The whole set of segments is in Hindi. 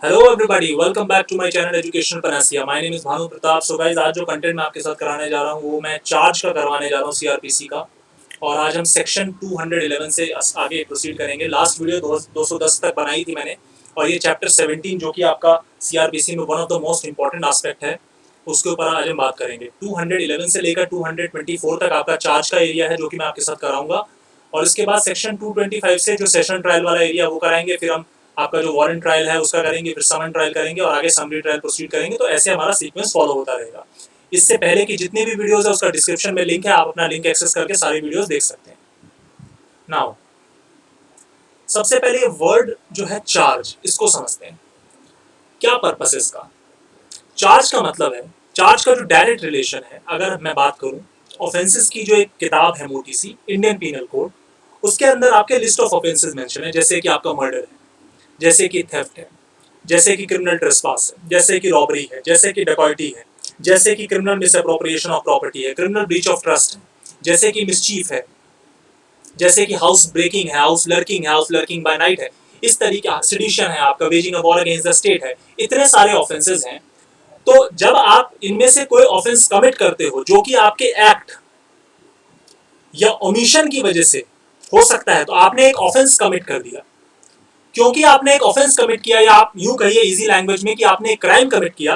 Hello everybody, welcome back to my channel education panacea. My name is Bhanu Pratap. So guys, आज जो कंटेंट मैं आपके साथ कराने जा रहा हूँ वो मैं चार्ज का करवाने जा रहा हूँ, सीआरपीसी का। और आज हम सेक्शन 211 से आगे प्रोसीड करेंगे। लास्ट वीडियो 210 तक बनाई थी मैंने, और ये चैप्टर 17 जो कि आपका सीआरपीसी में one of the most important aspect है, उसके ऊपर आज हम बात करेंगे। 211 से लेकर 224 तक आपका चार्ज का एरिया है जो कि मैं आपके साथ कराऊंगा। और इसके बाद सेक्शन 225 से जो सेशन ट्रायल वाला एरिया वो कराएंगे, फिर हम आपका जो वारंट ट्रायल है उसका करेंगे, फिर समन ट्रायल करेंगे और आगे समरी ट्रायल प्रोसीड करेंगे। तो ऐसे हमारा सीक्वेंस फॉलो होता रहेगा। इससे पहले की जितनी भी वीडियोस है उसका डिस्क्रिप्शन में लिंक है, आप अपना लिंक एक्सेस करके सारी वीडियोस देख सकते हैं। नाउ सबसे पहले वर्ड जो है चार्ज, इसको समझते हैं। क्या पर्पस है इसका? चार्ज का मतलब है, चार्ज का जो डायरेक्ट रिलेशन है, अगर मैं बात करूं ऑफेंसेस की, जो एक किताब है मोटी सी, इंडियन पीनल कोड, उसके अंदर आपके लिस्ट ऑफ ऑफेंसेस मेंशन है, जैसे कि आपका मर्डर है, जैसे कि थेफ्ट है, जैसे कि क्रिमिनल ट्रेसपास है, जैसे कि रॉबरी है, जैसे कि डकैती है, जैसे कि क्रिमिनल मिसअप्रोप्रिएशन ऑफ प्रॉपर्टी है, क्रिमिनल ब्रीच ऑफ ट्रस्ट है, जैसे कि मिसचीफ है, जैसे कि हाउस ब्रेकिंग है, हाउस लर्किंग बाय नाइट है, इस तरीके सेडिशन है, आपका waging a war against the state है। इतने सारे ऑफेंसेस हैं। तो जब आप इनमें से कोई ऑफेंस कमिट करते हो जो कि आपके एक्ट या ओमिशन की वजह से हो सकता है, तो आपने एक ऑफेंस कमिट कर दिया। क्योंकि आपने एक ऑफेंस कमिट किया, या आप यूं कहिए इजी लैंग्वेज में कि आपने एक क्राइम कमिट किया,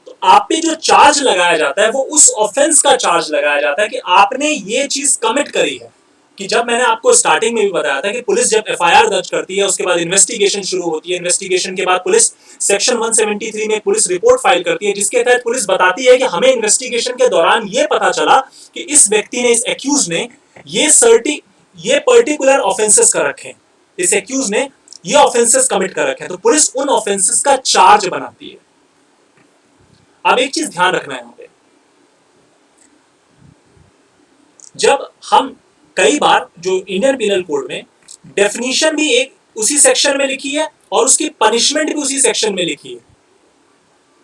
तो आप पे जो चार्ज लगाया जाता है वो उस ऑफेंस का चार्ज लगाया जाता है कि आपने ये चीज कमिट करी है। कि जब मैंने आपको स्टार्टिंग में भी बताया था कि पुलिस जब एफआईआर दर्ज करती है, उसके बाद इन्वेस्टिगेशन शुरू होती है, इन्वेस्टिगेशन के बाद पुलिस सेक्शन 173 में पुलिस रिपोर्ट फाइल करती है, जिसके तहत पुलिस बताती है कि हमें इन्वेस्टिगेशन के दौरान ये पता चला कि इस व्यक्ति ने, इस एक्यूज ने ये पर्टिकुलर ऑफेंसेस कर रखे हैं, इस एक्यूज ने ये ऑफेंसेस कमिट कर रखे हैं, तो पुलिस उन ऑफेंसेस का चार्ज बनाती है। अब एक चीज ध्यान रखना है यहाँ पे, जब हम कई बार जो इंडियन पिनल कोड में डेफिनेशन भी एक उसी सेक्शन में लिखी है और उसकी पनिशमेंट भी उसी सेक्शन में लिखी है।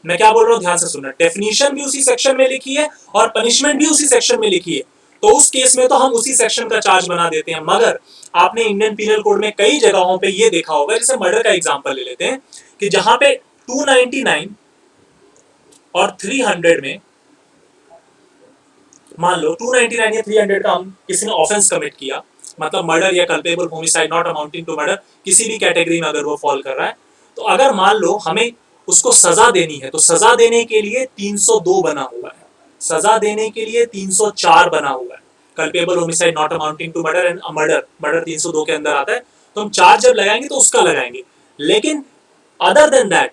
मैं क्या बोल रहा हूं, ध्यान से सुनना। डेफिनेशन भी उसी सेक्शन में लिखी है और पनिशमेंट भी उसी सेक्शन में लिखी है। तो उस केस में तो हम उसी सेक्शन का चार्ज बना देते हैं। मगर आपने इंडियन पिनल कोड में कई जगहों पे ये देखा होगा, जैसे मर्डर का एग्जांपल ले लेते हैं, कि जहां पे 299 और 300 में, मान लो 299 या 300 का हम किसी ने ऑफेंस कमिट किया, मतलब मर्डर या culpable homicide not amounting to murder, किसी भी कैटेगरी में अगर वो फॉल कर रहा है, तो अगर मान लो हमें उसको सजा देनी है, तो सजा देने के लिए 302 बना हुआ है, सजा देने के लिए 304 बना हुआ है। Culpable homicide not amounting to murder and murder 302 के अंदर आता है। तो हम चार्ज जब लगाएंगे तो उसका लगाएंगे। लेकिन अदर देन दैट,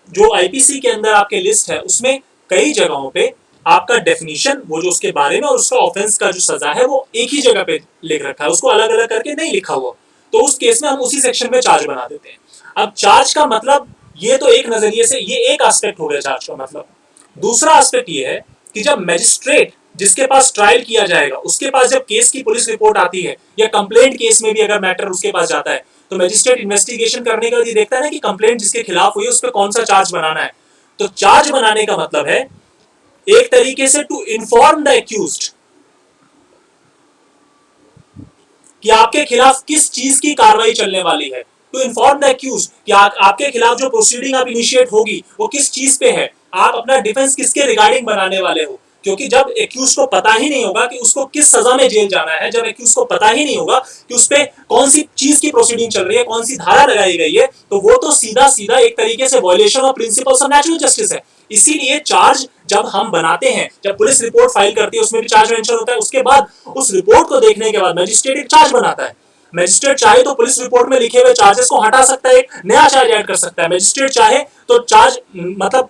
जो आईपीसी के अंदर आपके लिस्ट है, उसमें कई जगहों पे आपका डेफिनेशन, वो जो उसके बारे में और उसका ऑफेंस का जो सजा है, वो एक ही जगह पे लिख रखा है, उसको अलग अलग करके नहीं लिखा हुआ। तो उस केस में हम उसी सेक्शन में चार्ज बना देते हैं। अब चार्ज का मतलब, ये तो एक नजरिए से ये एक एस्पेक्ट हो गया चार्ज का मतलब। दूसरा एस्पेक्ट ये है कि जब मैजिस्ट्रेट जिसके पास ट्रायल किया जाएगा, उसके पास जब केस की पुलिस रिपोर्ट आती है, या कंप्लेंट केस में भी अगर मैटर उसके पास जाता है, तो मैजिस्ट्रेट इन्वेस्टिगेशन करने का ये देखता है ना कि कंप्लेंट जिसके खिलाफ हुई है उस पर कौन सा चार्ज बनाना है। तो चार्ज बनाने का मतलब है एक तरीके से टू इन्फॉर्म द एक्यूज्ड कि आपके खिलाफ किस चीज की कार्रवाई चलने वाली है। टू इन्फॉर्म द एक्यूज कि आपके खिलाफ जो प्रोसीडिंग आप इनिशिएट होगी वो किस चीज पे है, आप अपना डिफेंस किसके रिगार्डिंग बनाने वाले हो। क्योंकि जब एक्यूज को पता ही नहीं होगा कि उसको किस सजा में जेल जाना है, जब एक्यूज को पता ही नहीं होगा कि उस पर कौन सी चीज की प्रोसीडिंग चल रही है, कौन सी धारा लगाई गई है, तो वो तो सीधा सीधा एक तरीके से violation of principles of natural justice है। इसीलिए चार्ज जब हम बनाते हैं, जब पुलिस रिपोर्ट फाइल करती है, उसमें भी चार्ज मेंशन होता है। उसके बाद उस रिपोर्ट को देखने के बाद मैजिस्ट्रेट एक चार्ज बनाता है। मैजिस्ट्रेट चाहे तो पुलिस रिपोर्ट में लिखे हुए चार्जेस को हटा सकता है, एक नया चार्ज ऐड कर सकता है। मैजिस्ट्रेट चाहे तो चार्ज मतलब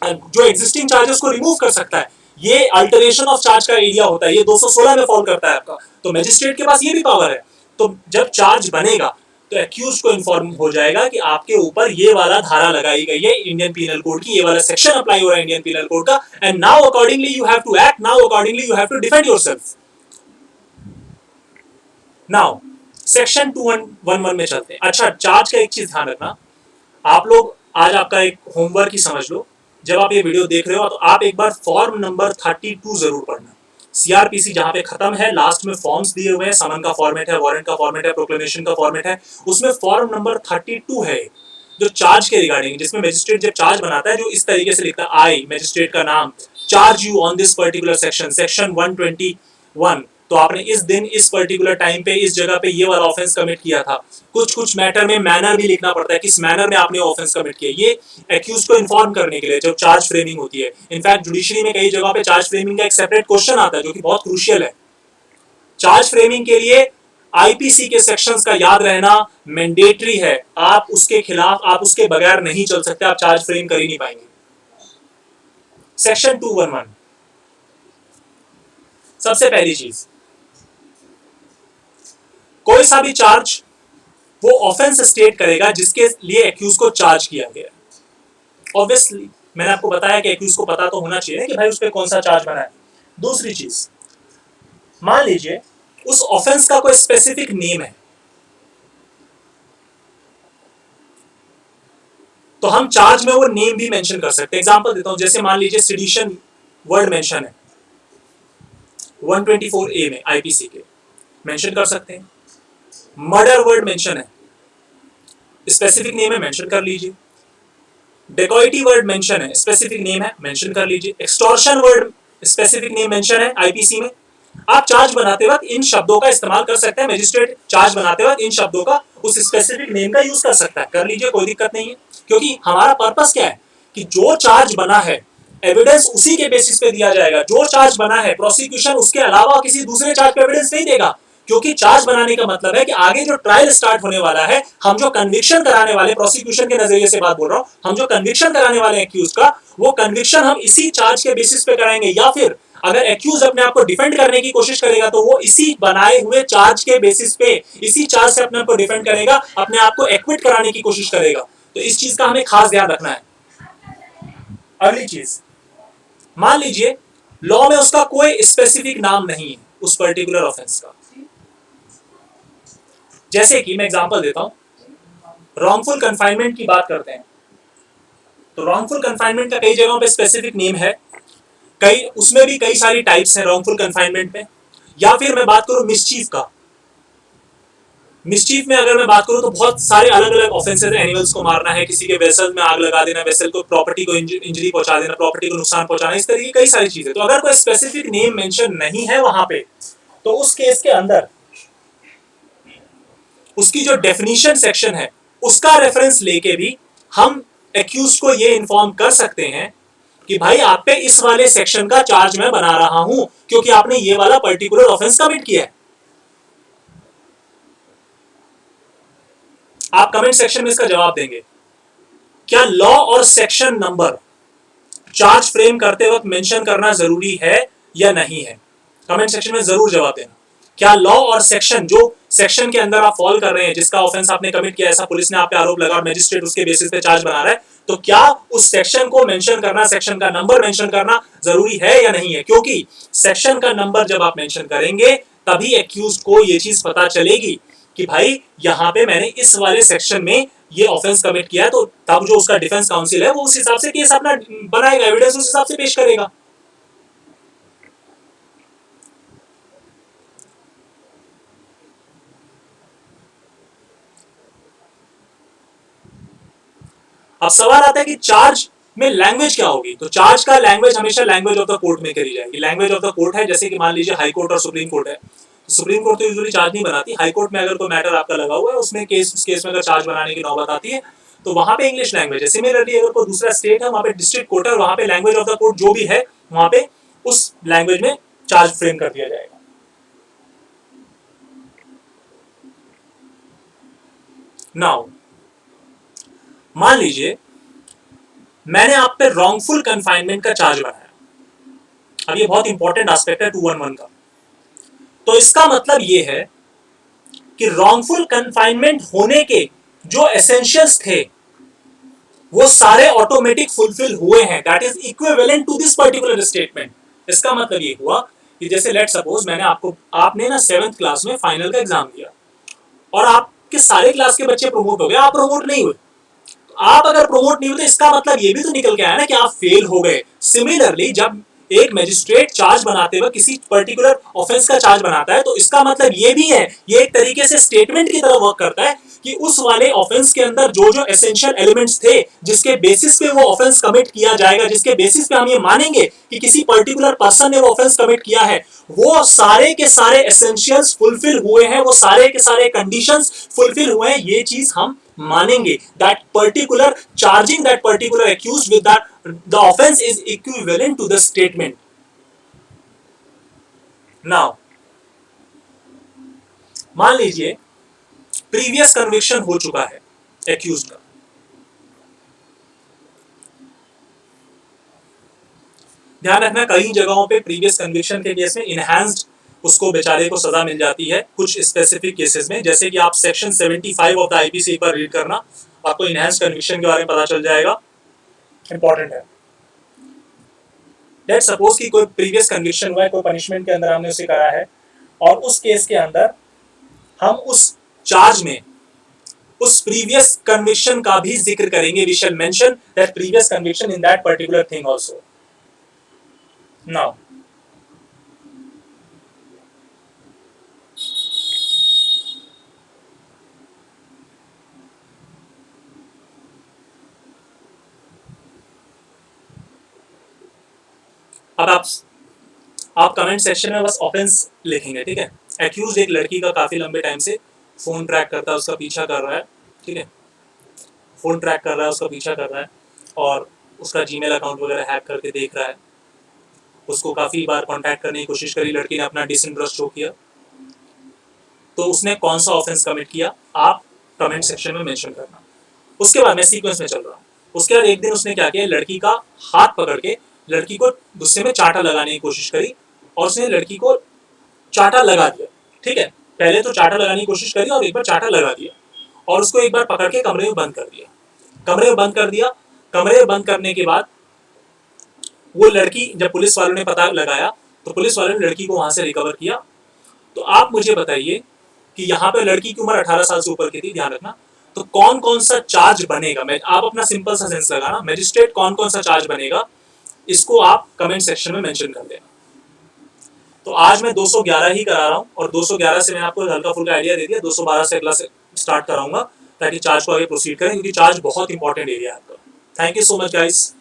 जो एग्जिस्टिंग चार्जेस को रिमूव कर सकता है। ये अल्टरेशन ऑफ चार्ज का एरिया होता है, ये 216 में फॉल करता है आपका। तो मैजिस्ट्रेट के पास ये भी पावर है। तो जब चार्ज बनेगा तो एक्यूज को इन्फॉर्म हो जाएगा कि आपके ऊपर ये वाला धारा लगाई गई है इंडियन पीनल कोड की, ये वाला सेक्शन अप्लाई हो रहा है इंडियन पीनल कोड का, and now accordingly you have to act, now accordingly you have to defend yourself. Now section 211 में चलते हैं। अच्छा, चार्ज का एक चीज ध्यान रखना, आप लोग आज आपका एक होमवर्क ही समझ लो। जब आप ये वीडियो देख रहे हो तो आप एक बार फॉर्म नंबर 32 जरूर पढ़ना। सीआरपीसी जहां पे खत्म है, लास्ट में फॉर्म्स दिए हुए हैं, समन का फॉर्मेट है, वारंट का फॉर्मेट है, प्रोक्लेमेशन का फॉर्मेट है, उसमें फॉर्म नंबर 32 है। जो चार्ज के रिगार्डिंग, जिसमें मजिस्ट्रेट जब चार्ज बनाता है जो इस तरीके से लिखता है, आई मजिस्ट्रेट का नाम charge you on this particular section, section 121, तो आपने इस दिन इस पर्टिकुलर टाइम पे इस जगह पे ये वाला ऑफेंस कमिट किया था। कुछ मैटर में मैनर भी लिखना पड़ता है, किस मैनर में आपने ऑफेंस कमिट किया, ये एक्यूज को इन्फॉर्म करने के लिए जब चार्ज फ्रेमिंग होती है। इनफैक्ट जुडिशरी में कई जगह पे चार्ज फ्रेमिंग का एक सेपरेट क्वेश्चन आता है जो कि बहुत क्रूशियल है। चार्ज फ्रेमिंग के लिए आईपीसी के सेक्शंस का याद रहना मैंडेटरी है, आप उसके खिलाफ, आप उसके बगैर नहीं चल सकते, आप चार्ज फ्रेम कर ही नहीं पाएंगे। सेक्शन 211, सबसे पहली चीज, कोई सा भी चार्ज वो ऑफेंस स्टेट करेगा जिसके लिए एक्यूज को चार्ज किया गया। ऑब्वियसली मैंने आपको बताया कि एक्यूज को पता तो होना चाहिए कि भाई उस पर कौन सा चार्ज बना है। दूसरी चीज, मान लीजिए उस ऑफेंस का कोई स्पेसिफिक नेम है, तो हम चार्ज में वो नेम भी मेंशन कर सकते हैं। एग्जांपल देता हूं, जैसे मान लीजिए सेडिशन वर्ड मेंशन है 124A में आईपीसी के, मेंशन कर सकते हैं। मर्डर वर्ड मेंशन है, स्पेसिफिक नेम है, मेंशन कर लीजिए। डेकॉइटी वर्ड मेंशन है, स्पेसिफिक नेम है, मेंशन कर लीजिए। Extortion word specific name mention है आईपीसी में, आप चार्ज बनाते वक्त इन शब्दों का इस्तेमाल कर सकते हैं। मजिस्ट्रेट चार्ज बनाते वक्त इन शब्दों का, उस स्पेसिफिक नेम का यूज कर सकता है, कर लीजिए, कोई दिक्कत नहीं है। क्योंकि हमारा पर्पस क्या है कि जो चार्ज बना है एविडेंस उसी के बेसिस पे दिया जाएगा। जो चार्ज बना है प्रोसिक्यूशन उसके अलावा किसी दूसरे चार्ज पे एविडेंस नहीं देगा, क्योंकि चार्ज बनाने का मतलब है कि आगे जो ट्रायल स्टार्ट होने वाला है, हम जो कन्विक्शन कराने वाले, प्रोसिक्यूशन के नजरिए से बात बोल रहा हूं, हम जो कन्विक्शन कराने वाले एक्यूज का, वो कन्विक्शन हम इसी चार्ज के बेसिस पे कराएंगे। या फिर अगर एक्यूज अपने आप को डिफेंड करने की कोशिश करेगा तो वो इसी बनाए हुए चार्ज के बेसिस पे, इसी चार्ज से अपने आप को डिफेंड करेगा, अपने आप को एक्विट कराने की कोशिश करेगा। तो इस चीज का हमें खास ध्यान रखना है। अगली चीज, मान लीजिए लॉ में उसका कोई स्पेसिफिक नाम नहीं है उस पर्टिकुलर ऑफेंस का। जैसे कि मैं एग्जांपल देता हूं, रॉन्गफुल कन्फाइनमेंट की बात करते हैं, तो रॉन्गफुल कन्फाइनमेंट का कई जगहों पे स्पेसिफिक नेम है, कई उसमें भी कई सारी टाइप्स हैं रॉन्गफुल कन्फाइनमेंट में। या फिर मैं बात करूं मिसचीफ का, मिसचीफ में अगर मैं बात करूं तो बहुत सारे अलग अलग ऑफेंसेस हैं। एनिमल्स को मारना है, किसी के वेसल में आग लगा देना, वेसल को, प्रॉपर्टी को इंजरी पहुंचा देना, प्रॉपर्टी को नुकसान पहुंचाना, इस तरीके की कई सारी चीजें। तो अगर कोई स्पेसिफिक नेम मेंशन नहीं है वहां पे, तो उस केस के अंदर उसकी जो डेफिनेशन सेक्शन है उसका रेफरेंस लेके भी हम एक्यूज को ये इन्फॉर्म कर सकते हैं कि भाई आप पे इस वाले सेक्शन का चार्ज मैं बना रहा हूं क्योंकि आपने ये वाला पर्टिकुलर ऑफेंस कमिट किया है। आप कमेंट सेक्शन में इसका जवाब देंगे, क्या लॉ और सेक्शन नंबर चार्ज फ्रेम करते वक्त मेंशन करना जरूरी है या नहीं है? कमेंट सेक्शन में जरूर जवाब देना। क्या लॉ और सेक्शन, जो सेक्शन के अंदर आप फॉल कर रहे हैं, जिसका ऑफेंस आपने कमिट किया, ऐसा पुलिस ने आप पे आरोप लगा और मैजिस्ट्रेट उसके बेसिस पे चार्ज बना रहा है, तो क्या उस सेक्शन को मेंशन करना, सेक्शन का नंबर मेंशन करना जरूरी है या नहीं है? क्योंकि सेक्शन का नंबर जब आप मेंशन करेंगे तभी एक्यूज्ड को ये चीज पता चलेगी कि भाई यहां पे मैंने इस वाले सेक्शन में ये ऑफेंस कमिट किया है, तो तब जो उसका डिफेंस काउंसिल है वो उस हिसाब से केस अपना बनाएगा, एविडेंस उस हिसाब से पेश करेगा। अब सवाल आता है कि चार्ज में लैंग्वेज क्या होगी? तो चार्ज का लैंग्वेज हमेशा लैंग्वेज ऑफ द कोर्ट में करी जाएगी। लैंग्वेज ऑफ द कोर्ट है, जैसे कि मान लीजिए हाई कोर्ट और सुप्रीम कोर्ट है, सुप्रीम कोर्ट तो यूजुअली चार्ज नहीं बनाती। हाई कोर्ट में अगर कोई मैटर आपका लगा हुआ है, उसमें केस, उस केस में अगर चार्ज बनाने की नौबत आती है तो वहां पे इंग्लिश लैंग्वेज है। सिमिलरली अगर कोई दूसरा स्टेट है, वहां पे डिस्ट्रिक्ट कोर्ट है, वहां पे लैंग्वेज ऑफ द कोर्ट जो भी है वहां पे उस लैंग्वेज में चार्ज फ्रेम कर दिया जाएगा। नाउ मान लीजिए मैंने आप पे रॉन्गफुल कन्फाइनमेंट का चार्ज बनाया। अब ये बहुत इंपॉर्टेंट एस्पेक्ट है 211 का। तो इसका मतलब ये है कि रॉन्गफुल कन्फाइनमेंट होने के जो एसेंशियल्स थे वो सारे ऑटोमेटिक फुलफिल हुए हैं, that is equivalent to this particular statement. इसका मतलब ये हुआ कि जैसे लेट सपोज मैंने आपने ना 7th क्लास में फाइनल का एग्जाम दिया और आपके सारे क्लास के बच्चे प्रमोट हो गए, आप प्रमोट नहीं हुए। आप अगर प्रमोट नहीं हुए तो इसका मतलब ये भी तो निकल के आया ना कि आप फेल हो गए। सिमिलरली जब एक मैजिस्ट्रेट चार्ज बनाते हुए किसी पर्टिकुलर ऑफेंस का चार्ज बनाता है तो इसका मतलब ये भी है, ये एक तरीके से स्टेटमेंट की तरह वर्क करता है कि उस वाले ऑफेंस के अंदर जो जो एसेंशियल एलिमेंट्स थे जिसके बेसिस पे वो ऑफेंस कमिट किया जाएगा, जिसके बेसिस पे हम ये मानेंगे कि किसी पर्टिकुलर पर्सन ने वो ऑफेंस कमिट किया है, वो सारे के सारे एसेंशियल्स फुलफिल हुए हैं, वो सारे के सारे कंडीशंस फुलफिल हुए हैं, ये चीज हम मानेंगे। That particular charging that particular accused with that the offence is equivalent to the statement. Now मान लीजिए प्रीवियस कन्विक्शन हो चुका है एक्यूज का, ध्यान रखना कई जगहों पे प्रीवियस कन्विक्शन के केस में इनहैंस्ड उसको बेचारे को सजा मिल जाती है कुछ स्पेसिफिक केसेस में, जैसे कि आप सेक्शन 75 ऑफ द आईपीसी एक बार रीड करना, आपको इनहैंस्ड कन्विक्शन के बारे में पता चल जाएगा, इंपॉर्टेंट है। लेट्स सपोज कि कोई प्रीवियस कन्विक्शन हुआ है, कोई पनिशमेंट के अंदर हमने उसे करा है, और उस केस के अंदर हम उस चार्ज में उस प्रीवियस कन्विक्शन का भी जिक्र करेंगे। We shall mention that previous conviction in that particular thing also. Now अब आप कमेंट सेक्शन में बस ऑफेंस लिखेंगे, ठीक है। एक्यूज एक लड़की का काफी लंबे टाइम से फोन ट्रैक करता है, उसका पीछा कर रहा है, ठीक है, फोन ट्रैक कर रहा है, उसका पीछा कर रहा है, और उसका जीमेल अकाउंट वगैरह हैक करके देख रहा है, उसको काफी बार कांटेक्ट करने की कोशिश करी, लड़की ने अपना डिसइंटरेस्ट शो किया, तो उसने कौन सा ऑफेंस कमिट किया आप कमेंट सेक्शन में मेंशन करना। उसके बाद मैं सीक्वेंस में चल रहा हूँ, उसके बाद एक दिन उसने क्या किया, लड़की का हाथ पकड़ के लड़की को गुस्से में चाटा लगाने की कोशिश करी, और उसने लड़की को चाटा लगा दिया, ठीक है, पहले तो चाटा लगाने की कोशिश करी और एक बार चाटा लगा दिया, और उसको एक बार पकड़ के कमरे में बंद कर दिया, कमरे में बंद कर दिया। कमरे में बंद करने के बाद वो लड़की, जब पुलिस वालों ने पता लगाया तो पुलिस वालों ने लड़की को वहां से रिकवर किया। तो आप मुझे बताइए कि यहाँ पे लड़की की उम्र 18 साल से ऊपर की थी, ध्यान रखना, तो कौन कौन सा चार्ज बनेगा, आप अपना सिंपल सा सेंस लगाना, मजिस्ट्रेट कौन कौन सा चार्ज बनेगा, इसको आप कमेंट सेक्शन में मेंशन कर देना। तो आज मैं 211 ही करा रहा हूँ, और 211 से मैंने आपको हल्का फुल्का आइडिया दे दिया, 212 से अगला से स्टार्ट कराऊंगा ताकि चार्ज को आगे प्रोसीड करें, क्योंकि चार्ज बहुत इंपॉर्टेंट एरिया है आपका। Thank you so much guys.